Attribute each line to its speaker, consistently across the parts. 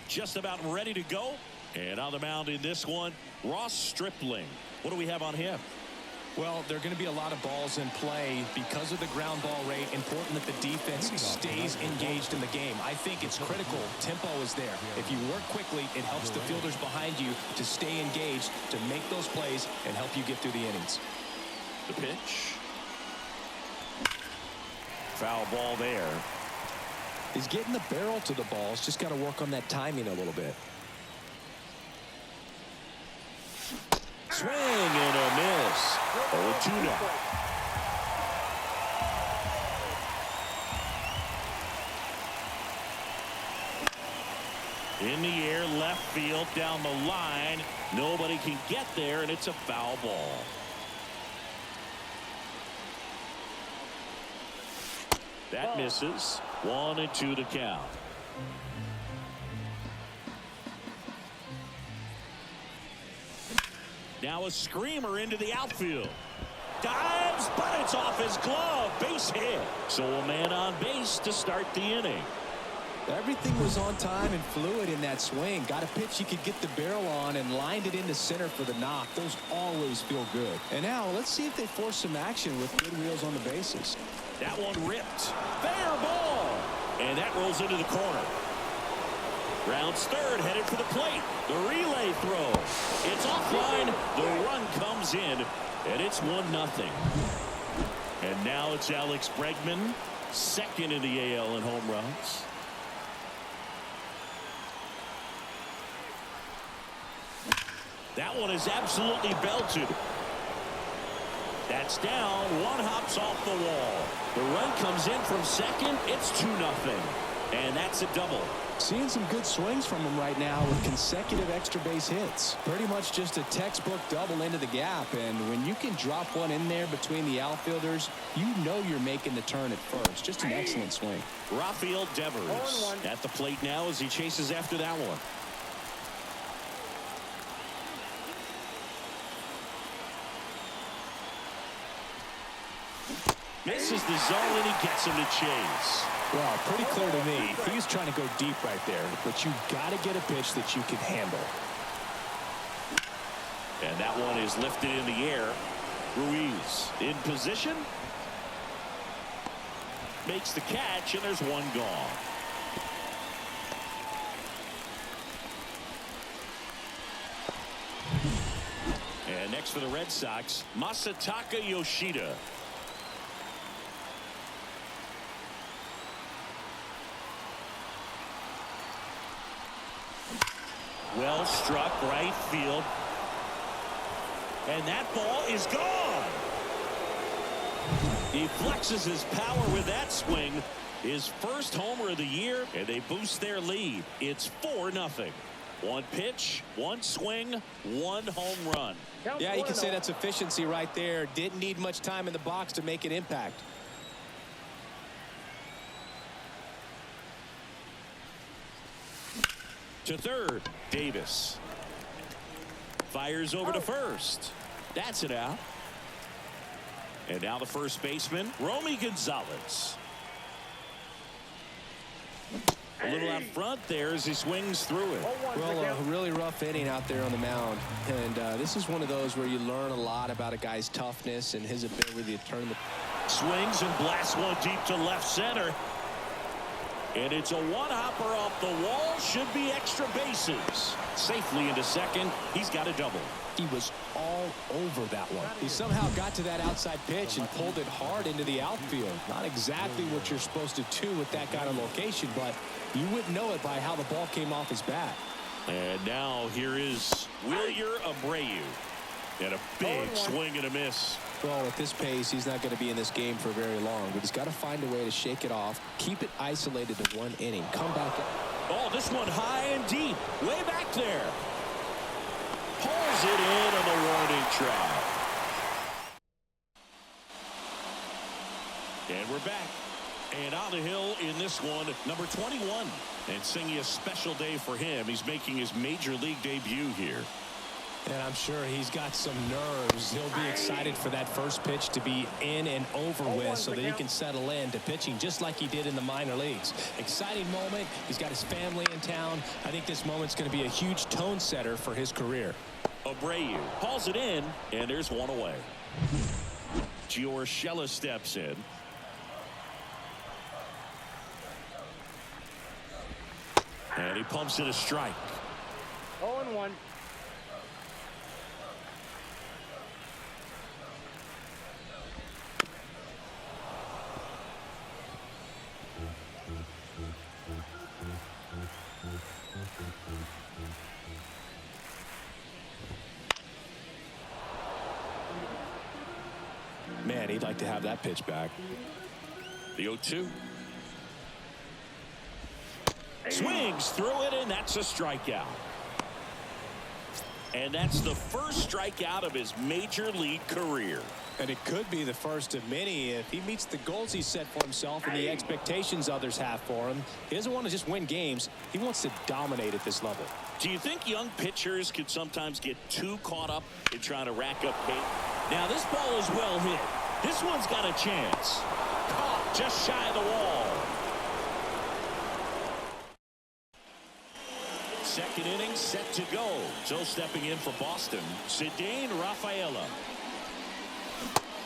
Speaker 1: Just about ready to go. And on the mound in this one, Ross Stripling. What do we have on him?
Speaker 2: Well, there are going to be a lot of balls in play because of the ground ball rate. Important that the defense stays engaged in the game. I think it's critical. Tempo is there. If you work quickly, it helps the fielders behind you to stay engaged, to make those plays, and help you get through the innings.
Speaker 1: The pitch. Foul ball there.
Speaker 2: He's getting the barrel to the ball. He's just got to work on that timing a little bit.
Speaker 1: Swing and a miss. 0-2 now. In the air, left field, down the line. Nobody can get there, and it's a foul ball. That misses. 1-2 to count. Now a screamer into the outfield. Dives, but it's off his glove. Base hit. So a man on base to start the inning.
Speaker 2: Everything was on time and fluid in that swing. Got a pitch he could get the barrel on and lined it into center for the knock. Those always feel good. And now let's see if they force some action with good wheels on the bases.
Speaker 1: That one ripped. Fair ball. And that rolls into the corner. Rounds third, headed for the plate. The relay throw. It's offline. The run comes in, and it's 1-0. And now it's Alex Bregman, second in the AL in home runs. That one is absolutely belted. That's down. One hops off the wall. The run comes in from second. It's 2-0. And that's a double.
Speaker 2: Seeing some good swings from him right now with consecutive extra base hits. Pretty much just a textbook double into the gap. And when you can drop one in there between the outfielders, you know you're making the turn at first. Just an excellent swing.
Speaker 1: Rafael Devers at the plate now as he chases after that one. Misses the zone, and he gets him to chase.
Speaker 2: Well, pretty clear to me. He's trying to go deep right there, but you got to get a pitch that you can handle.
Speaker 1: And that one is lifted in the air. Ruiz in position. Makes the catch, and there's one gone. And next for the Red Sox, Masataka Yoshida. Well struck, right field. And that ball is gone. He flexes his power with that swing. His first homer of the year, and they boost their lead. It's 4-0. One pitch, one swing, one home run.
Speaker 2: Yeah, you can say that's efficiency right there. Didn't need much time in the box to make an impact.
Speaker 1: To third, Davis. Fires over to first. That's it out. And now the first baseman, Romy Gonzalez. A little out front there as he swings through it.
Speaker 2: Well, a really rough inning out there on the mound. And this is one of those where you learn a lot about a guy's toughness and his ability to turn the...
Speaker 1: Swings and blasts one deep to left center. And it's a one-hopper off the wall. Should be extra bases. Safely into second. He's got a double.
Speaker 2: He was all over that one. He somehow got to that outside pitch and pulled it hard into the outfield. Not exactly what you're supposed to do with that kind of location, but you wouldn't know it by how the ball came off his bat.
Speaker 1: And now here is Wilyer Abreu. And a big swing and a miss.
Speaker 2: Well, at this pace, he's not going to be in this game for very long, but he's got to find a way to shake it off, keep it isolated to one inning, come back.
Speaker 1: Oh, this one high and deep, way back there. Pulls it in on the warning track. And we're back. And on the hill in this one, number 21. And singing a special day for him. He's making his major league debut here.
Speaker 2: And I'm sure he's got some nerves. He'll be excited for that first pitch to be in and over with so that he can settle in to pitching just like he did in the minor leagues. Exciting moment. He's got his family in town. I think this moment's going to be a huge tone setter for his career.
Speaker 1: Abreu hauls it in, and there's one away. Giorgella steps in. And he pumps in a strike.
Speaker 3: 0-1.
Speaker 2: Man, he'd like to have that pitch back.
Speaker 1: The 0-2. Swings through it, and that's a strikeout. And that's the first strikeout of his major league career.
Speaker 2: And it could be the first of many if he meets the goals he set for himself and the expectations others have for him. He doesn't want to just win games. He wants to dominate at this level.
Speaker 1: Do you think young pitchers could sometimes get too caught up in trying to rack up pace? Now this ball is well hit. This one's got a chance. Caught just shy of the wall. Second inning set to go. So stepping in for Boston, Cedane Rafaela.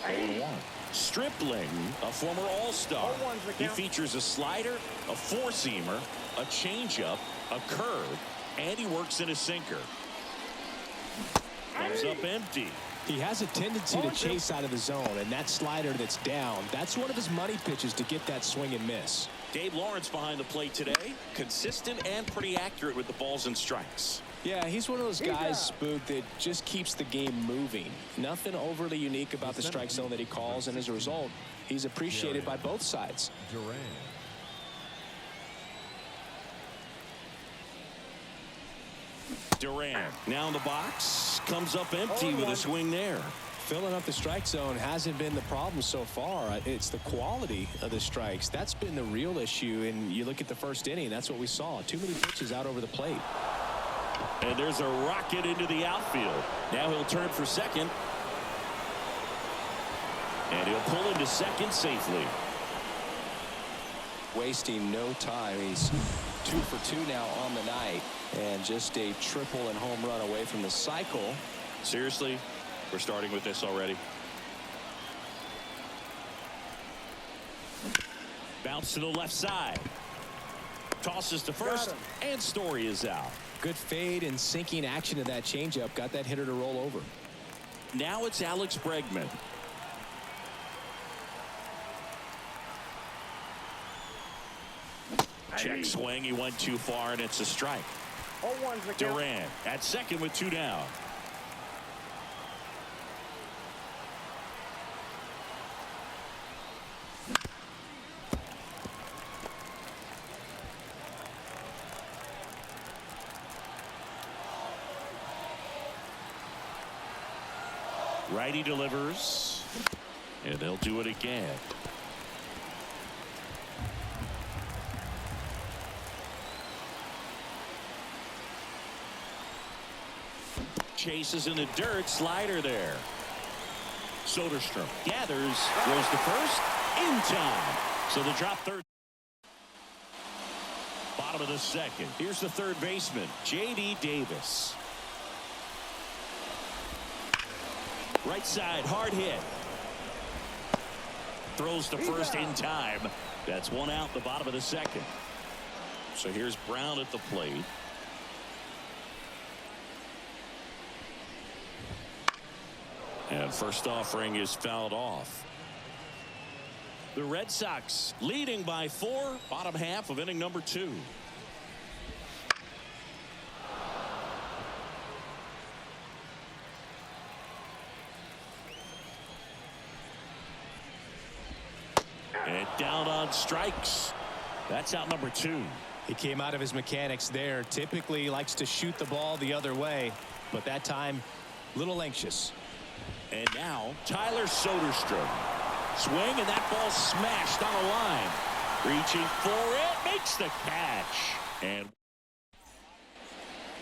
Speaker 1: 0-1. Stripling, a former All-Star. He features a slider, a four-seamer, a changeup, a curve, and he works in a sinker. Comes up empty.
Speaker 2: He has a tendency to chase out of the zone, and that slider that's down, that's one of his money pitches to get that swing and miss.
Speaker 1: Dave Lawrence behind the plate today. Consistent and pretty accurate with the balls and strikes.
Speaker 2: Yeah, he's one of those guys, Spook, that just keeps the game moving. Nothing overly unique about the strike zone that he calls, and as a result, he's appreciated by both sides.
Speaker 1: Durant now in the box, comes up empty with a swing there.
Speaker 2: Filling up the strike zone hasn't been the problem so far. It's the quality of the strikes. That's been the real issue. And you look at the first inning, that's what we saw. Too many pitches out over the plate.
Speaker 1: And there's a rocket into the outfield. Now he'll turn for second. And he'll pull into second safely.
Speaker 2: Wasting no time. He's 2 for 2 now on the night. And just a triple and home run away from the cycle.
Speaker 1: Seriously? We're starting with this already. Bounce to the left side. Tosses to first, and Story is out.
Speaker 2: Good fade and sinking action to that changeup. Got that hitter to roll over.
Speaker 1: Now it's Alex Bregman. Check swing. He went too far, and it's a strike. Durant at second with 2 down. Righty delivers, and they'll do it again. Chases in the dirt, slider there. Soderstrom gathers, throws to first, in time. So the drop third. Bottom of the second. Here's the third baseman, J.D. Davis. Right side, hard hit. Throws to first in time. That's one out, the bottom of the second. So here's Brown at the plate. And first offering is fouled off. The Red Sox leading by 4, bottom half of inning number 2. And down on strikes. That's out number 2.
Speaker 2: He came out of his mechanics there. Typically likes to shoot the ball the other way, but that time a little anxious.
Speaker 1: And now Tyler Soderstrom. Swing, and that ball smashed on a line. Reaching for it, makes the catch. And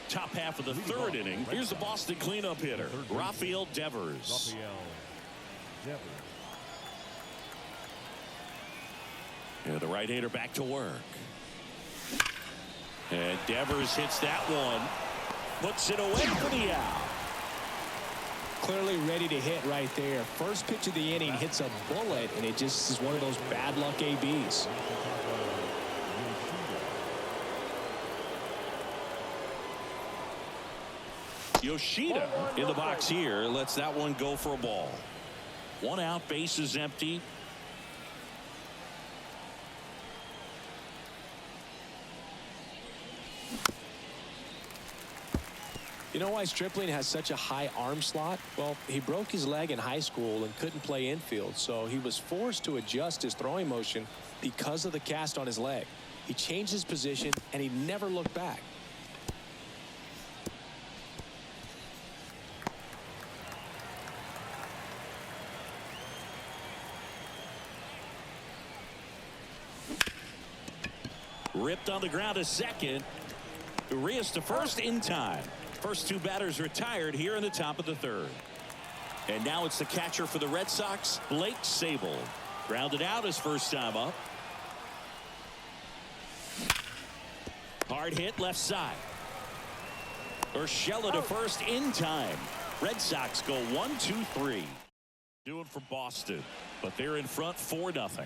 Speaker 1: top half of the third inning. Here's the Boston cleanup hitter, Rafael Devers. And the right-hander back to work. And Devers hits that one. Puts it away for the out.
Speaker 2: Clearly ready to hit right there. First pitch of the inning hits a bullet, and it just is one of those bad luck ABs.
Speaker 1: Yoshida in the box here lets that one go for a ball. One out, base is empty.
Speaker 2: You know why Stripling has such a high arm slot? Well, he broke his leg in high school and couldn't play infield, so he was forced to adjust his throwing motion because of the cast on his leg. He changed his position, and he never looked back.
Speaker 1: Ripped on the ground to second. Urias to first in time. First two batters retired here in the top of the third. And now it's the catcher for the Red Sox, Blake Sabol. Grounded out his first time up. Hard hit left side. Urshela to first in time. Red Sox go 1-2-3. Doing for Boston, but they're in front 4-0.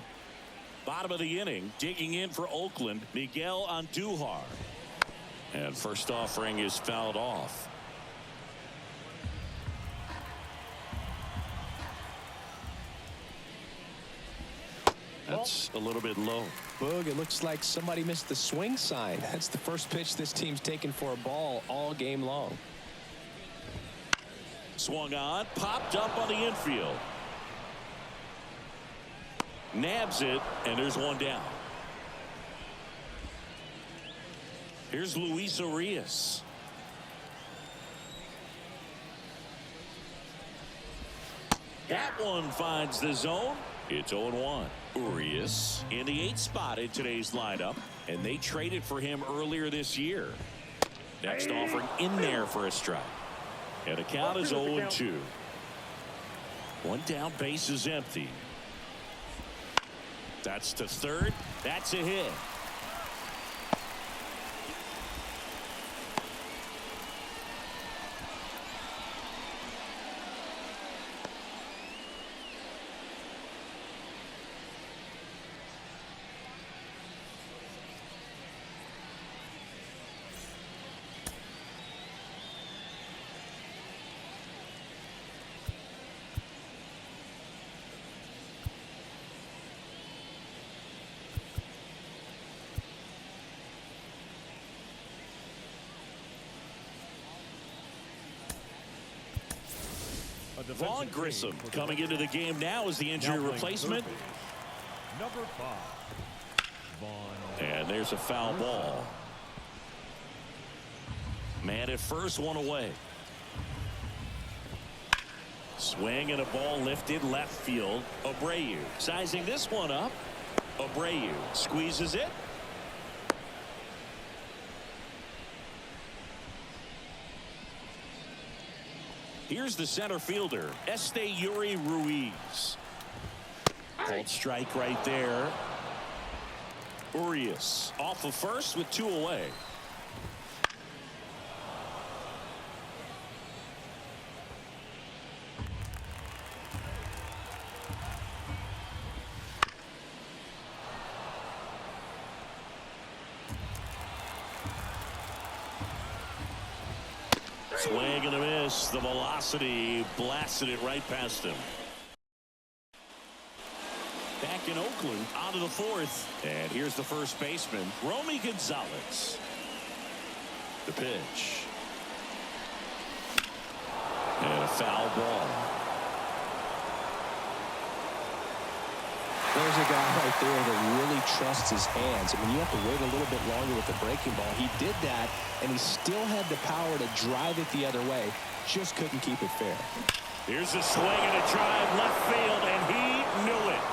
Speaker 1: Bottom of the inning, digging in for Oakland, Miguel Andujar. And first offering is fouled off. That's a little bit low.
Speaker 2: Boog, it looks like somebody missed the swing sign. That's the first pitch this team's taken for a ball all game long.
Speaker 1: Swung on, popped up on the infield. Nabs it, and there's one down. Here's Luis Urias. That one finds the zone. It's 0-1. Urias in the 8th spot in today's lineup, and they traded for him earlier this year. Next offering in there for a strike. And the count is 0-2. One down, base is empty. That's to third. That's a hit. Vaughn Grissom coming into the game now as the injury replacement.
Speaker 4: Number 5. Vaughn.
Speaker 1: And there's a foul ball. Man at first, one away. Swing and a ball lifted left field. Abreu sizing this one up. Abreu squeezes it. Here's the center fielder, Yuri Ruiz. Called strike right there. Urias off of first with 2 away. Swing and a miss. The velocity blasted it right past him. Back in Oakland, on to the 4th. And here's the first baseman, Romy Gonzalez. The pitch. And a foul ball.
Speaker 2: There's a guy right there that really trusts his hands. I mean, you have to wait a little bit longer with the breaking ball. He did that, and he still had the power to drive it the other way. Just couldn't keep it fair.
Speaker 1: Here's a swing and a drive left field, and he knew it.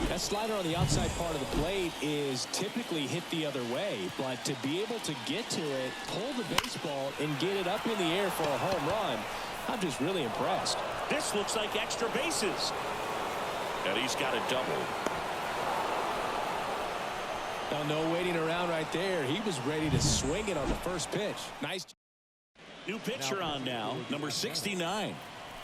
Speaker 2: That slider on the outside part of the plate is typically hit the other way, but to be able to get to it, pull the baseball, and get it up in the air for a home run, I'm just really impressed.
Speaker 1: This looks like extra bases. And he's got a double.
Speaker 2: Now, no waiting around right there. He was ready to swing it on the first pitch. Nice.
Speaker 1: New pitcher on now, number 69.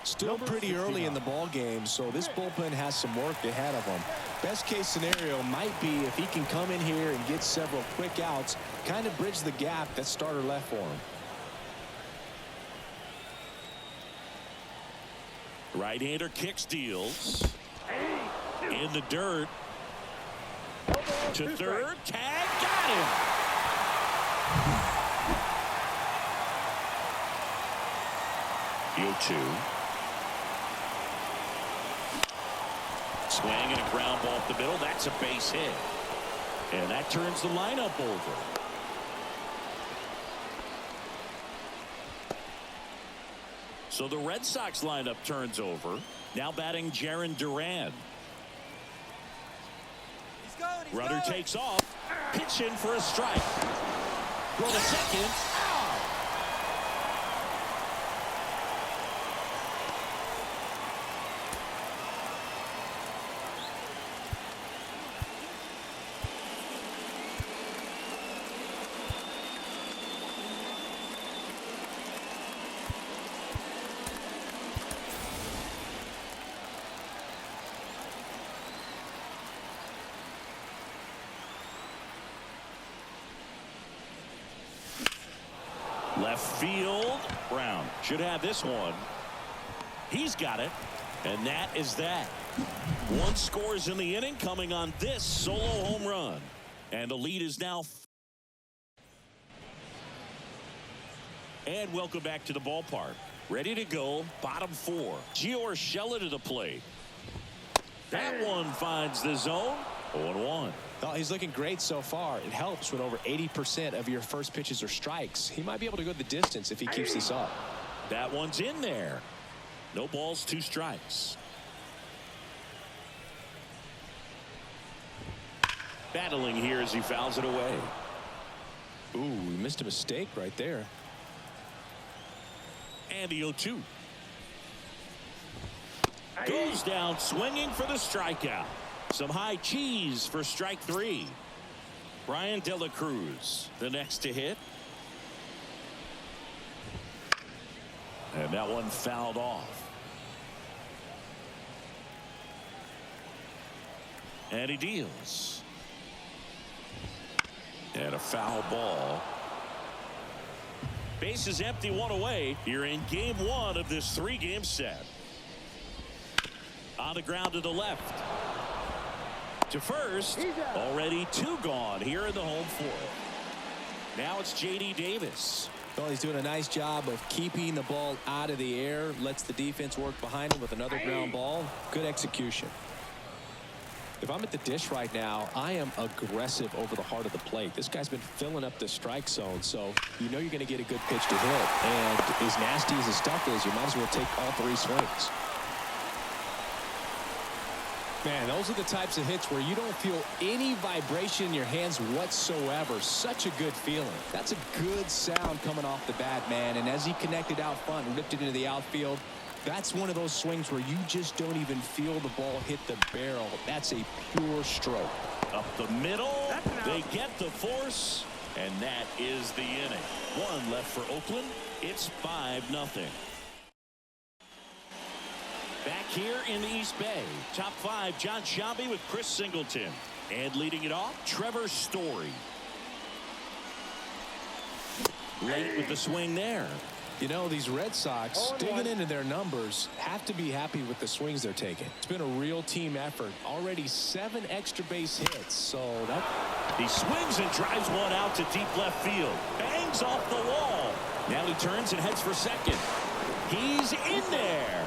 Speaker 2: Still pretty early in the ball game, so this bullpen has some work ahead of him. Best case scenario might be if he can come in here and get several quick outs, kind of bridge the gap that starter left for him.
Speaker 1: Right-hander kicks, deals. In the dirt. To third. Tag. Got him. You 2. Swing and a ground ball up the middle. That's a base hit. And that turns the lineup over. So the Red Sox lineup turns over. Now batting Jarren Duran. Runner takes off. Pitch in for a strike. Throw to second. Left field. Brown should have this one. He's got it. And that is that. 1 scores in the inning coming on this solo home run. And the lead is now. And welcome back to the ballpark. Ready to go. Bottom 4. Gio Urshela to the plate. That one finds the zone. 0-1.
Speaker 2: Oh, he's looking great so far. It helps when over 80% of your first pitches are strikes. He might be able to go the distance if he keeps this up.
Speaker 1: That one's in there. No balls, 2 strikes. Battling here as he fouls it away.
Speaker 2: Ooh, he missed a mistake right there.
Speaker 1: And the 0-2. Goes down swinging for the strikeout. Some high cheese for strike 3. Brian De La Cruz, the next to hit. And that one fouled off. And he deals. And a foul ball. Base is empty, 1 away. You're in game 1 of this 3-game set. On the ground to the left. To first. Already 2 gone here in the home 4th. Now it's J.D. Davis.
Speaker 2: Well, he's doing a nice job of keeping the ball out of the air. Lets the defense work behind him with another ground ball. Good execution. If I'm at the dish right now, I am aggressive over the heart of the plate. This guy's been filling up the strike zone, so you know you're going to get a good pitch to hit. And as nasty as the stuff is, you might as well take all 3 swings. Man, those are the types of hits where you don't feel any vibration in your hands whatsoever. Such a good feeling. That's a good sound coming off the bat, man. And as he connected out front and ripped it into the outfield, That's one of those swings where you just don't even feel the ball hit the barrel. That's a pure stroke.
Speaker 1: Up the middle, they get the force, and that is the inning. One left for Oakland. It's 5-0. Back here in the East Bay, top 5, John Sciambi with Chris Singleton. And leading it off, Trevor Story. Late with the swing there.
Speaker 2: You know, these Red Sox, digging into their numbers, have to be happy with the swings they're taking. It's been a real team effort. Already 7 extra base hits, so that...
Speaker 1: He swings and drives one out to deep left field. Bangs off the wall. Now he turns and heads for second. He's in there.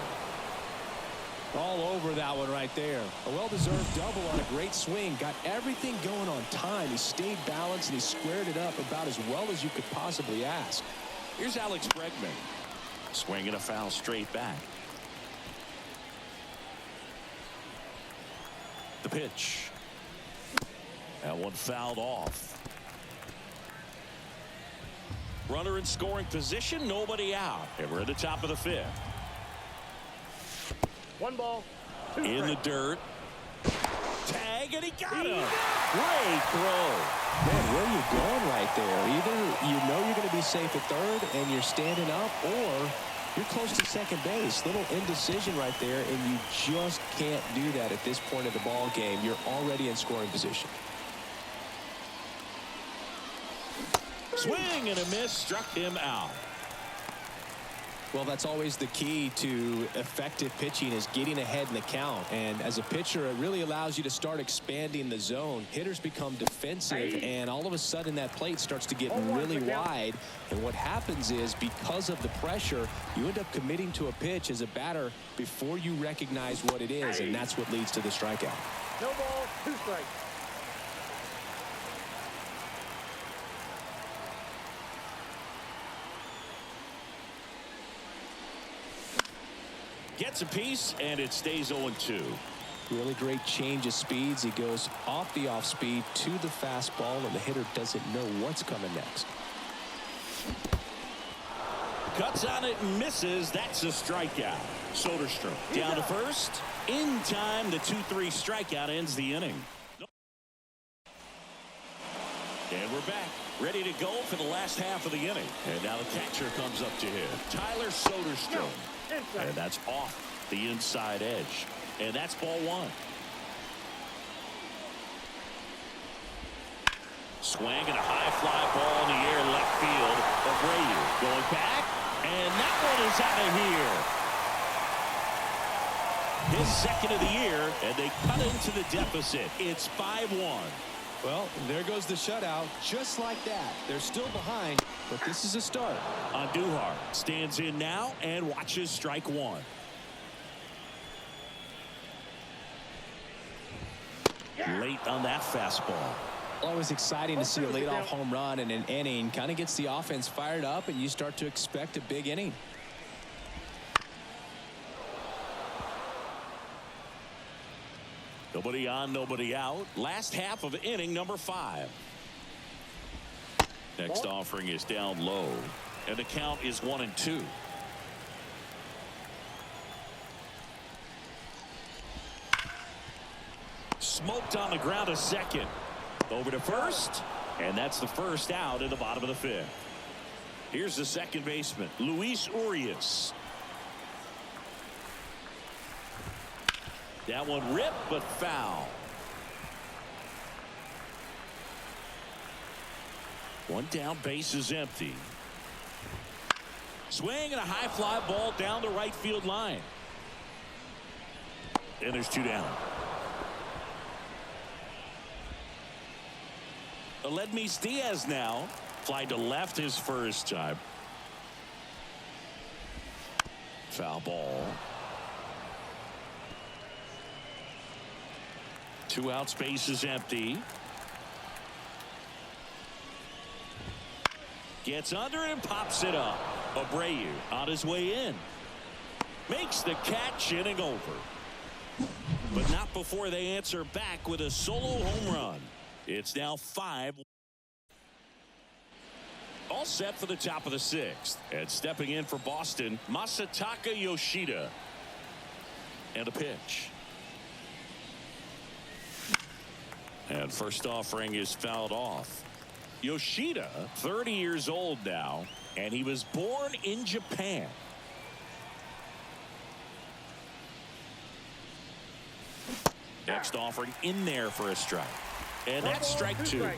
Speaker 2: All over that one right there. A well-deserved double on a great swing. Got everything going on time. He stayed balanced and he squared it up about as well as you could possibly ask.
Speaker 1: Here's Alex Bregman. Swinging a foul straight back. The pitch. That one fouled off. Runner in scoring position. Nobody out. And we're at the top of the 5th.
Speaker 3: 1 ball. 2
Speaker 1: in the dirt. Tag, and he got him. Great throw.
Speaker 2: Man, where are you going right there? Either you know you're going to be safe at third and you're standing up, or you're close to second base. Little indecision right there, and you just can't do that at this point of the ball game. You're already in scoring position.
Speaker 1: Swing and a miss, struck him out.
Speaker 2: Well, that's always the key to effective pitching, is getting ahead in the count. And as a pitcher, it really allows you to start expanding the zone. Hitters become defensive, and all of a sudden that plate starts to get really wide. And what happens is, because of the pressure, you end up committing to a pitch as a batter before you recognize what it is, and that's what leads to the strikeout.
Speaker 3: No ball, 2 strikes.
Speaker 1: Gets a piece, and it stays 0-2.
Speaker 2: Really great change of speeds. He goes off the off speed to the fastball, and the hitter doesn't know what's coming next.
Speaker 1: Cuts on it and misses. That's a strikeout. Soderstrom down to first. In time, the 2-3 strikeout ends the inning. And we're back, ready to go for the last half of the inning. And now the catcher comes up to hit. Tyler Soderstrom. And that's off the inside edge. And that's ball 1. Swing and a high fly ball in the air left field. Abreu going back. And that one is out of here. His second of the year. And they cut into the deficit. It's 5-1.
Speaker 2: Well, there goes the shutout. Just like that. They're still behind, but this is a start.
Speaker 1: Andujar stands in now and watches strike 1. Late on that fastball.
Speaker 2: Always exciting to see a leadoff home run in an inning. Kind of gets the offense fired up, and you start to expect a big inning.
Speaker 1: Nobody on, nobody out. Last half of inning number 5. Next offering is down low, and the count is 1-2. Smoked on the ground to second. Over to first, and that's the first out in the bottom of the 5th. Here's the second baseman, Luis Urias. That one ripped, but foul. One down, base is empty. Swing and a high fly ball down the right field line. And there's 2 down. Aledmys Diaz now. Fly to left his first time. Foul ball. 2 out, space is empty. Gets under it and pops it up. Abreu on his way in. Makes the catch, inning over. But not before they answer back with a solo home run. It's now 5. All set for the top of the 6th. And stepping in for Boston, Masataka Yoshida. And a pitch. And first offering is fouled off. Yoshida, 30 years old now, and he was born in Japan. Next offering in there for a strike. And that's strike 2.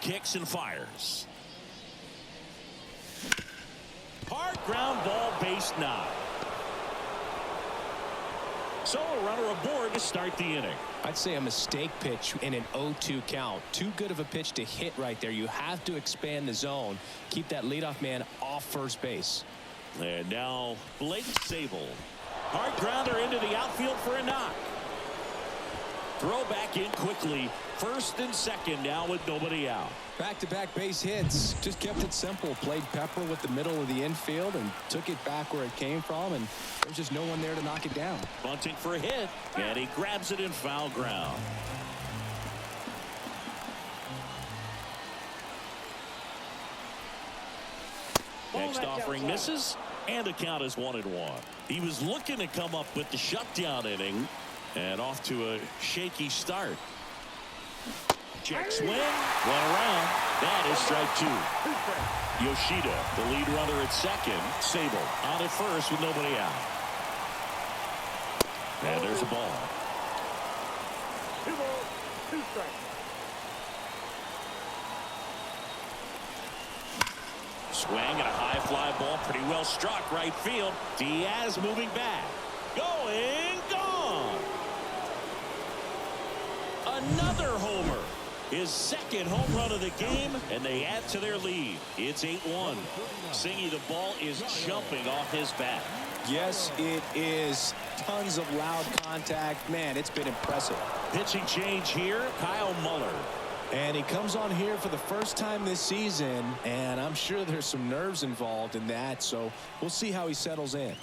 Speaker 1: Kicks and fires. Hard ground ball, base knock. So a runner aboard to start the inning.
Speaker 2: I'd say a mistake pitch in an 0-2 count. Too good of a pitch to hit right there. You have to expand the zone. Keep that leadoff man off first base.
Speaker 1: And now Blake Sable. Hard grounder into the outfield for a knock. Throw back in quickly. First and second now with nobody out.
Speaker 2: Back-to-back base hits. Just kept it simple. Played pepper with the middle of the infield and took it back where it came from, and there's just no one there to knock it down.
Speaker 1: Bunting for a hit, and he grabs it in foul ground. Next offering misses, and the count is 1-1. He was looking to come up with the shutdown inning, and off to a shaky start. Check swing, one around. That is strike 2. Yoshida, the lead runner at second. Sable on at first with nobody out. And there's a ball.
Speaker 3: 2 balls, 2 strikes.
Speaker 1: Swing and a high fly ball, pretty well struck right field. Diaz moving back. Going, gone. Another homer. His second home run of the game, and they add to their lead. It's 8-1. Singy, the ball is jumping off his bat.
Speaker 2: Yes, it is. Tons of loud contact. Man, it's been impressive.
Speaker 1: Pitching change here, Kyle Muller.
Speaker 2: And he comes on here for the first time this season, and I'm sure there's some nerves involved in that, so we'll see how he settles in.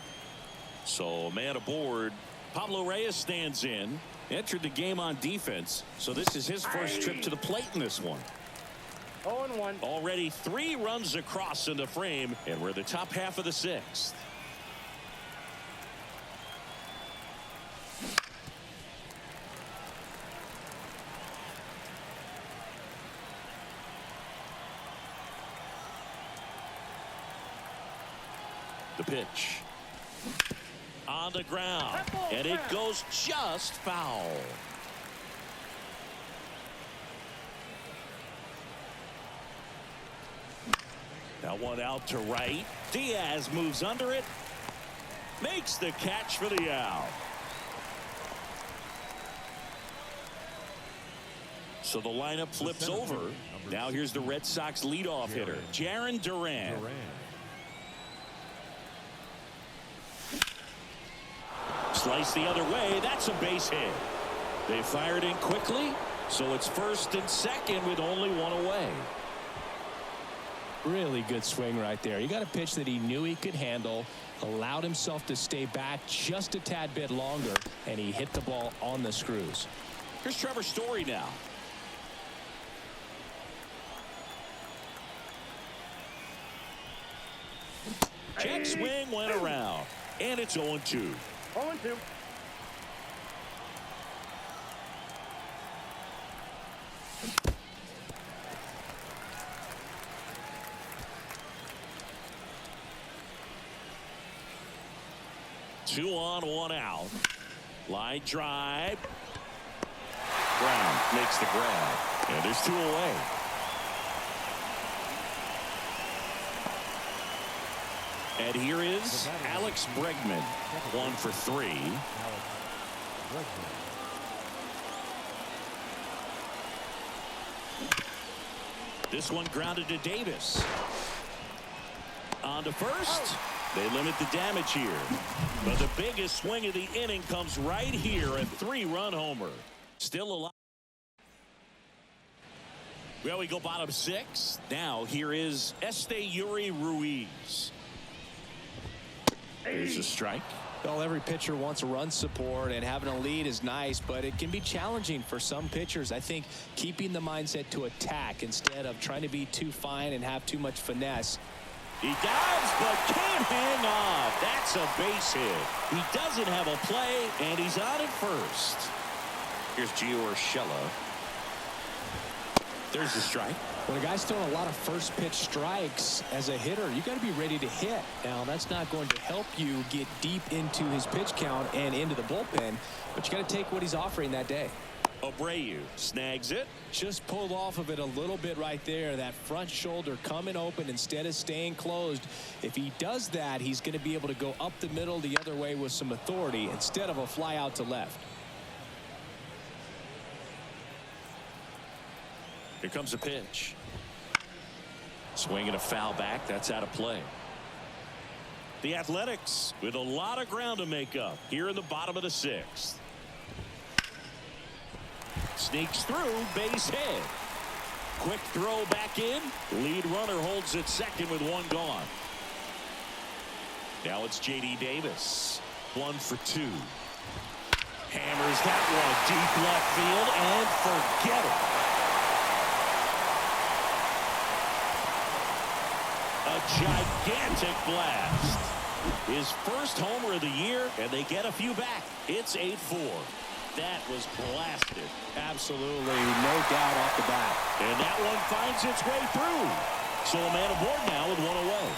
Speaker 1: So, man aboard. Pablo Reyes stands in. Entered the game on defense, so this is his first trip to the plate in this one.
Speaker 3: 0-1.
Speaker 1: Already 3 runs across in the frame, and we're the top half of the 6th. The pitch. On the ground, and it goes just foul. That one out to right. Diaz moves under it. Makes the catch for the out. So the lineup flips over. Now here's the Red Sox leadoff hitter, Jarren Duran. Slice the other way. That's a base hit. They fired in quickly, so it's first and second with only 1 away.
Speaker 2: Really good swing right there. He got a pitch that he knew he could handle, allowed himself to stay back just a tad bit longer, and he hit the ball on the screws.
Speaker 1: Here's Trevor Story now. Check swing went around, and it's 0-2.
Speaker 3: 0-2.
Speaker 1: Two on, 1 out. Line drive. Brown makes the grab, and there's 2 away. And here is Alex Bregman, 1 for 3. This one grounded to Davis. On to first. They limit the damage here. But the biggest swing of the inning comes right here, a 3-run homer. Still alive. Well, we go bottom 6. Now here is Yuri Ruiz. Here's a strike.
Speaker 2: Well, every pitcher wants run support, and having a lead is nice, but it can be challenging for some pitchers. I think keeping the mindset to attack instead of trying to be too fine and have too much finesse.
Speaker 1: He dives, but can't hang off. That's a base hit. He doesn't have a play, and he's on at first. Here's Gio Urshela. There's the strike.
Speaker 2: When a guy's throwing a lot of first pitch strikes as a hitter, you got to be ready to hit. Now, that's not going to help you get deep into his pitch count and into the bullpen, but you got to take what he's offering that day.
Speaker 1: Abreu snags it.
Speaker 2: Just pulled off of it a little bit right there. That front shoulder coming open instead of staying closed. If he does that, he's going to be able to go up the middle the other way with some authority instead of a fly out to left.
Speaker 1: Here comes a pitch. Swing and a foul back. That's out of play. The Athletics with a lot of ground to make up here in the bottom of the 6th. Sneaks through, base hit. Quick throw back in. Lead runner holds at second with one gone. Now it's J.D. Davis. 1 for 2. Hammers that one deep left field and forget it. A gigantic blast. His first homer of the year, and they get a few back. It's 8-4. That was blasted.
Speaker 2: Absolutely, no doubt off the bat.
Speaker 1: And that one finds its way through. So a man aboard now with one away.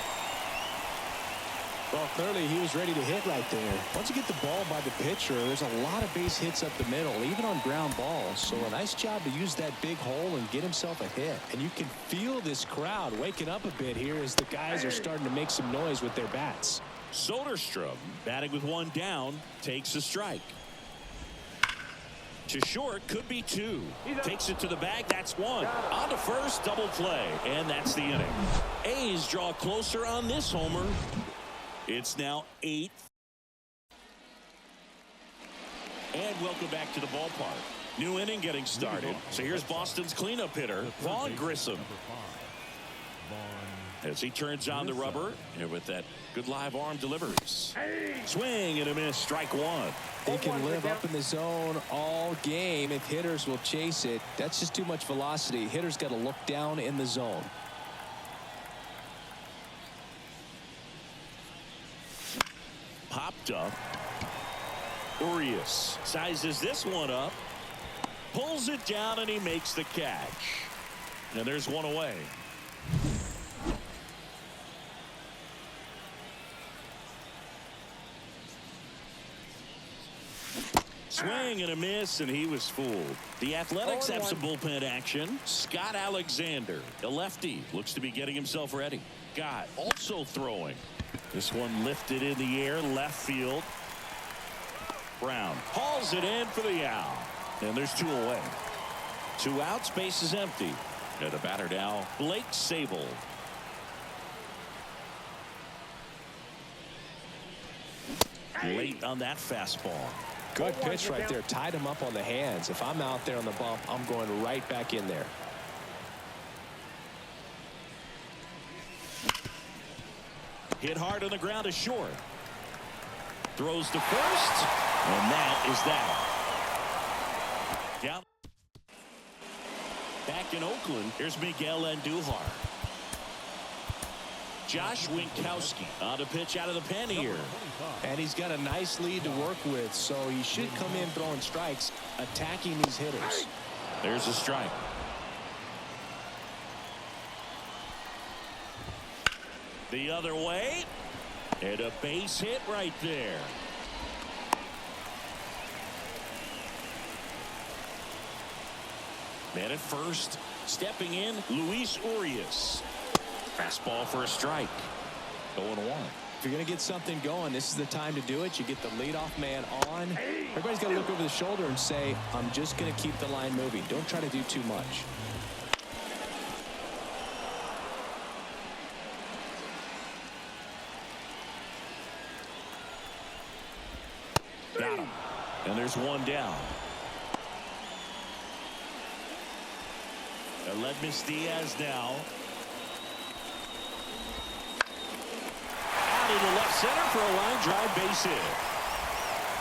Speaker 2: Well, clearly he was ready to hit right there. Once you get the ball by the pitcher, there's a lot of base hits up the middle, even on ground balls. So a nice job to use that big hole and get himself a hit. And you can feel this crowd waking up a bit here as the guys are starting to make some noise with their bats.
Speaker 1: Soderstrom, batting with one down, takes a strike. To short, could be 2. Takes it to the bag, that's 1. On to first, double play, and that's the inning. A's draw closer on this homer. It's now 8. And welcome back to the ballpark. New inning getting started. So here's Boston's cleanup hitter, Vaughn Grissom. As he turns on the rubber, and with that good live arm delivers. Swing and a miss, strike 1.
Speaker 2: They can live up in the zone all game if hitters will chase it. That's just too much velocity. Hitters got to look down in the zone.
Speaker 1: Popped up. Urias sizes this one up. Pulls it down and he makes the catch. And there's one away. Swing and a miss, and he was fooled. The Athletics have some bullpen action. Scott Alexander, the lefty, looks to be getting himself ready. Scott also throwing. This one lifted in the air, left field. Brown hauls it in for the out. And there's 2 away. 2 outs, base is empty. And the batter now, Blake Sable. Late on that fastball.
Speaker 2: Good pitch right there. Tied him up on the hands. If I'm out there on the bump, I'm going right back in there.
Speaker 1: Hit hard on the ground to short. Throws to first. And that is that. Down. Back in Oakland, here's Miguel Andujar. Josh Winkowski on a pitch out of the pen here.
Speaker 2: And he's got a nice lead to work with, so he should come in throwing strikes, attacking these hitters.
Speaker 1: There's a strike. The other way. And a base hit right there. Man at first. Stepping in, Luis Urias. Fastball for a strike. 0-1.
Speaker 2: If you're going to get something going, this is the time to do it. You get the leadoff man on. Everybody's got to look over the shoulder and say, I'm just going to keep the line moving. Don't try to do too much.
Speaker 1: Got him. And there's one down. Ledmus Diaz now. Out into left center for a line drive base hit.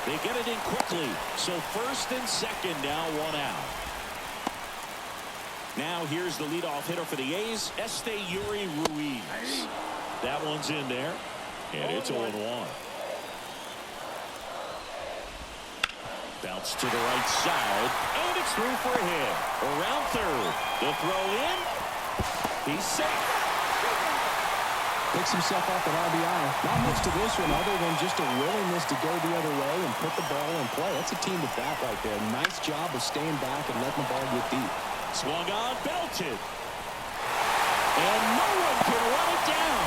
Speaker 1: They get it in quickly. So first and second now, one out. Now here's the leadoff hitter for the A's, Yuri Ruiz. That one's in there, and it's 0-1. Bounce to the right side, and it's through for a hit. Around third, the throw in. He's safe.
Speaker 2: Picks himself up an RBI. Not much to this one other than just a willingness to go the other way and put the ball in play. That's a team to bat right there. Nice job of staying back and letting the ball get deep.
Speaker 1: Swung on, belted. And no one can run it down.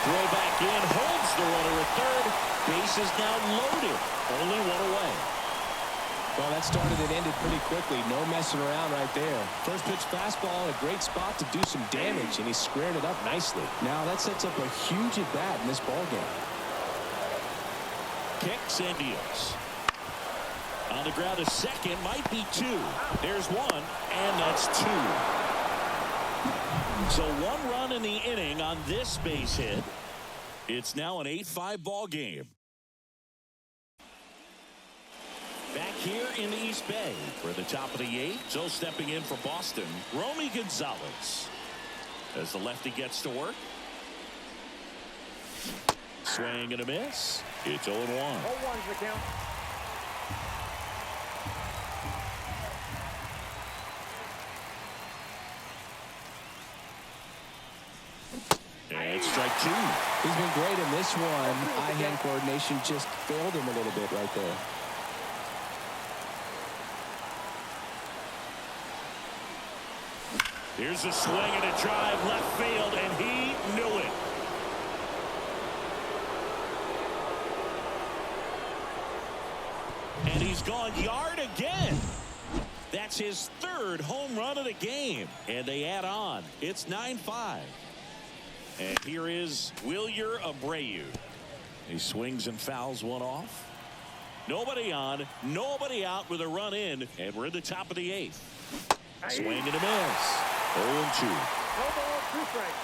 Speaker 1: Throw back in, holds the runner at third. Base is now loaded. Only one away.
Speaker 2: Well, that started and ended pretty quickly. No messing around right there. First pitch fastball, a great spot to do some damage, and he squared it up nicely. Now that sets up a huge at-bat in this ball game.
Speaker 1: Kicks and deals. On the ground, a second, might be two. There's one, and that's two. So one run in the inning on this base hit. It's now an 8-5 ball game. Back here in the East Bay for the top of the 8th. So stepping in for Boston, Romy Gonzalez. As the lefty gets to work. Swing and a miss. It's 0-1.
Speaker 3: 0-1's the count.
Speaker 1: And strike two.
Speaker 2: He's been great in this one. Eye-hand coordination just failed him a little bit right there.
Speaker 1: Here's a swing and a drive left field, and he knew it. And he's gone yard again. That's his third home run of the game. And they add on. It's 9-5. And here is Wilyer Abreu. He swings and fouls one off. Nobody on, nobody out with a run in, and we're in the top of the 8th. Swing and a miss. 0-2.
Speaker 3: No ball, 2 strikes.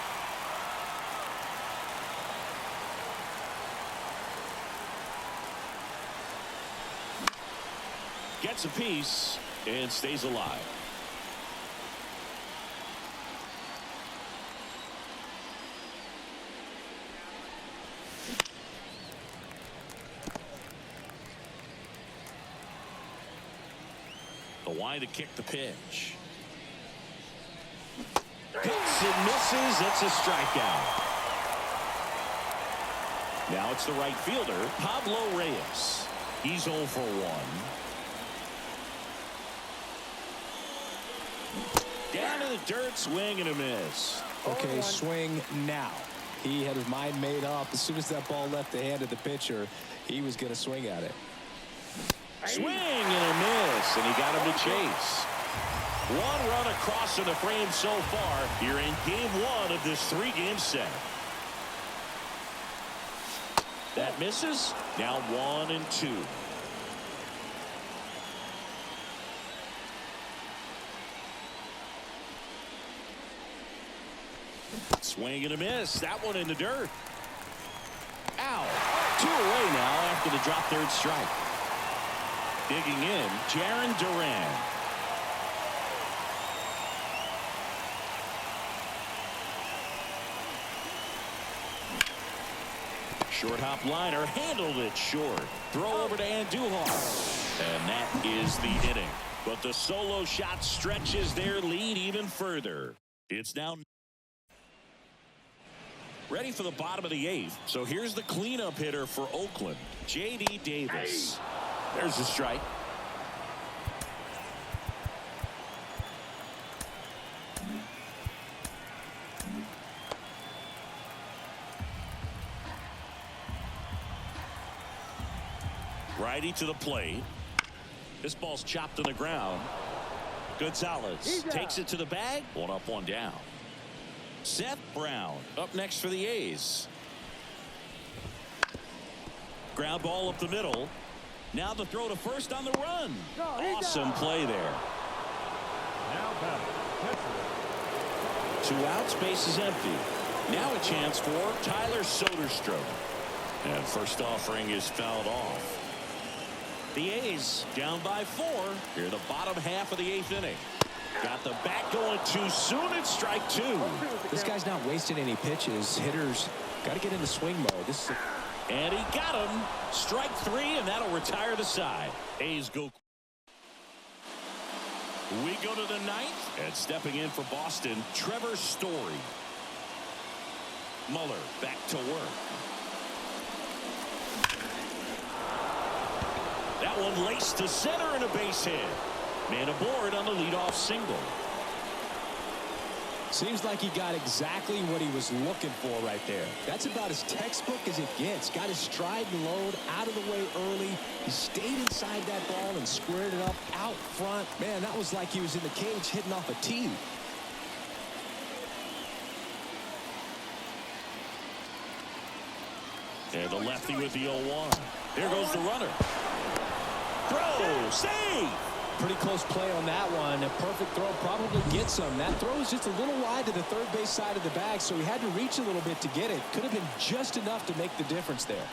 Speaker 1: Gets a piece and stays alive. The wide to kick the pitch. Hits and misses. It's a strikeout. Now it's the right fielder, Pablo Reyes. He's 0 for 1. Down in the dirt, swing and a miss.
Speaker 2: Okay, swing now. He had his mind made up. As soon as that ball left the hand of the pitcher, he was going to swing at it.
Speaker 1: Swing and a miss, and he got him to chase. One run across in the frame so far here in game 1 of this 3-game set. That misses. Now 1 and 2. Swing and a miss. That one in the dirt. Out. 2 away now after the drop third strike. Digging in, Jarren Duran. Short hop liner, handled it short. Throw over to Andujar. And that is the inning. But the solo shot stretches their lead even further. It's now ready for the bottom of the 8th. So here's the cleanup hitter for Oakland, J.D. Davis. There's the strike. Righty to the plate. This ball's chopped to the ground. Gonzalez takes it to the bag. 1 up, 1 down. Seth Brown up next for the A's. Ground ball up the middle. Now the throw to first on the run. Awesome play there.
Speaker 4: Now batting, catcher,
Speaker 1: 2 outs, base is empty. Now a chance for Tyler Soderstrom. And first offering is fouled off. The A's down by 4 here in the bottom half of the 8th inning. Got the bat going too soon. It's strike 2.
Speaker 2: This guy's not wasting any pitches. Hitters got to get in the swing mode.
Speaker 1: And he got him. Strike 3, and that'll retire the side. A's go. We go to the 9th, and stepping in for Boston, Trevor Story. Muller back to work. That one laced to center and a base hit. Man aboard on the leadoff single.
Speaker 2: Seems like he got exactly what he was looking for right there. That's about as textbook as it gets. Got his stride and load out of the way early. He stayed inside that ball and squared it up out front. Man, that was like he was in the cage hitting off a tee.
Speaker 1: And the lefty with the 0-1. There goes the runner. Throw, save.
Speaker 2: Pretty close play on that one. A perfect throw probably gets him. That throw is just a little wide to the third base side of the bag, so he had to reach a little bit to get it. Could have been just enough to make the difference there.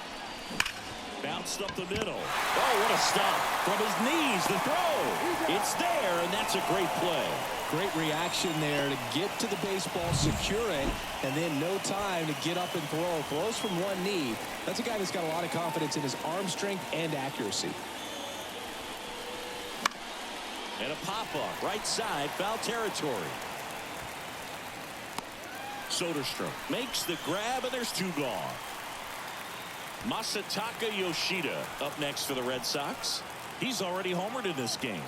Speaker 1: Bounced up the middle. Oh, what a stop. From his knees, the throw. It's there, and that's a great play.
Speaker 2: Great reaction there to get to the baseball, secure it, and then no time to get up and throw. Throws from one knee. That's a guy that's got a lot of confidence in his arm strength and accuracy.
Speaker 1: And a pop-up, right side, foul territory. Soderstrom makes the grab, and there's 2 gone. Masataka Yoshida up next for the Red Sox. He's already homered in this game.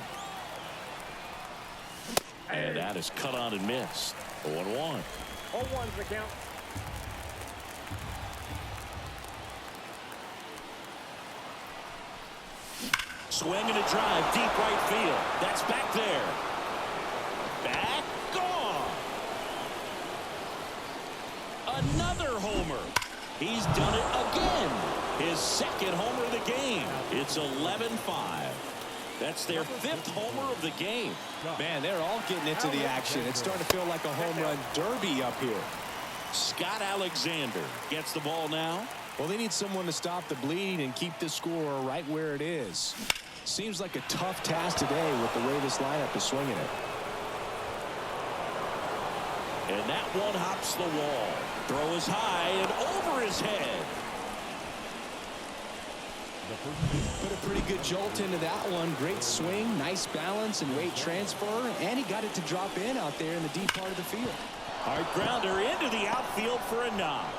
Speaker 1: And that is cut on and missed. 0-1.
Speaker 3: 0-1's the count.
Speaker 1: Swing and a drive, deep right field. That's back there. Back, gone. Another homer. He's done it again. His second homer of the game. It's 11-5. That's their 5th homer of the game.
Speaker 2: Man, they're all getting into the action. It's starting to feel like a home run derby up here.
Speaker 1: Scott Alexander gets the ball now.
Speaker 2: Well, they need someone to stop the bleed and keep the score right where it is. Seems like a tough task today with the way this lineup is swinging it.
Speaker 1: And that one hops the wall. Throw is high and over his head.
Speaker 2: Put a pretty good jolt into that one. Great swing, nice balance and weight transfer, and he got it to drop in out there in the deep part of the field.
Speaker 1: Hard grounder into the outfield for a knock.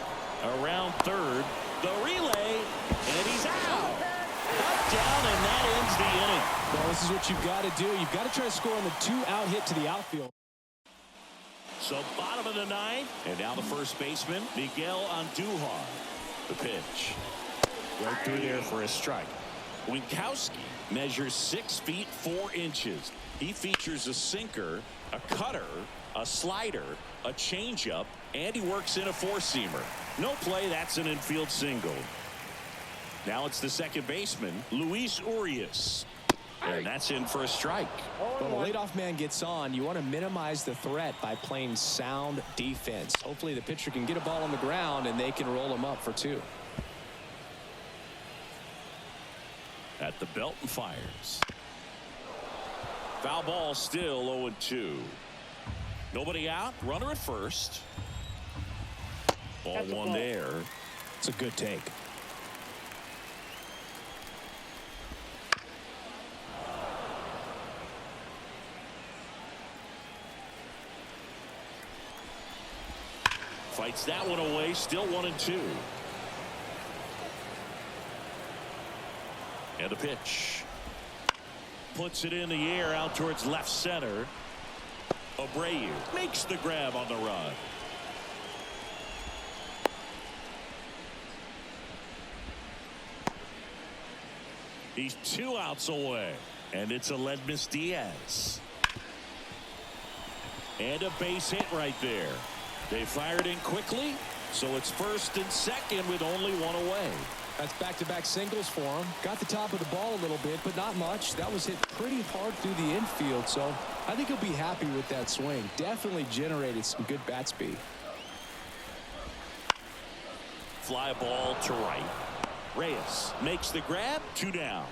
Speaker 1: Around third, the relay, and he's out. Up, down, and that ends the inning.
Speaker 2: Well, this is what you've got to do. You've got to try to score on the 2-out hit to the outfield.
Speaker 1: So bottom of the 9th, and now the first baseman, Miguel Andujar. The pitch. Right through there for a strike. Winkowski measures 6 feet 4 inches. He features a sinker, a cutter, a slider, a changeup, and he works in a 4-seamer. No play, that's an infield single. Now it's the second baseman, Luis Urias. And that's in for a strike.
Speaker 2: When the leadoff man gets on, you want to minimize the threat by playing sound defense. Hopefully the pitcher can get a ball on the ground and they can roll him up for 2.
Speaker 1: At the belt and fires. Foul ball, still 0-2. Nobody out, runner at first. Ball one there.
Speaker 2: It's a good take.
Speaker 1: Fights that one away, still 1-2. And the pitch. Puts it in the air out towards left center. Abreu makes the grab on the run. He's 2 outs away. And it's Aledmys Diaz. And a base hit right there. They fired in quickly, so it's first and second with only 1 away.
Speaker 2: That's back-to-back singles for him. Got the top of the ball a little bit, but not much. That was hit pretty hard through the infield, so I think he'll be happy with that swing. Definitely generated some good bat speed.
Speaker 1: Fly ball to right. Reyes makes the grab. 2 down.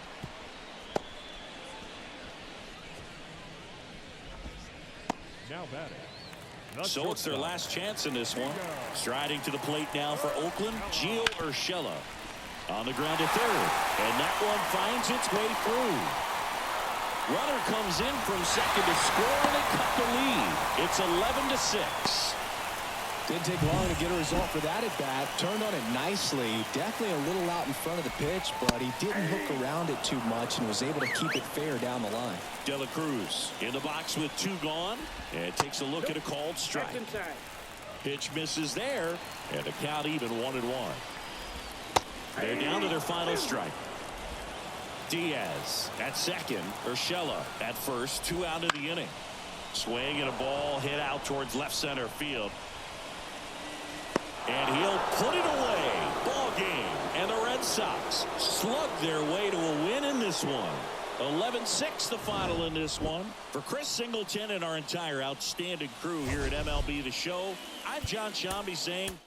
Speaker 4: Now batting.
Speaker 1: So it's their last chance in this one. Striding to the plate now for Oakland, Gio Urshela. On the ground to third, and that one finds its way through. Runner comes in from second to score, and they cut the lead. It's 11-6.
Speaker 2: Didn't take long to get a result for that at bat. Turned on it nicely. Definitely a little out in front of the pitch, but he didn't hook around it too much and was able to keep it fair down the line.
Speaker 1: De La Cruz in the box with 2 gone, and takes a look at a called strike. Pitch misses there, and the count even 1-1. They're down to their final strike. Diaz at second. Urshela at first. 2 out of the inning. Swing and a ball hit out towards left center field. And he'll put it away. Ball game. And the Red Sox slug their way to a win in this one. 11-6 the final in this one. For Chris Singleton and our entire outstanding crew here at MLB The Show, I'm John Shambi saying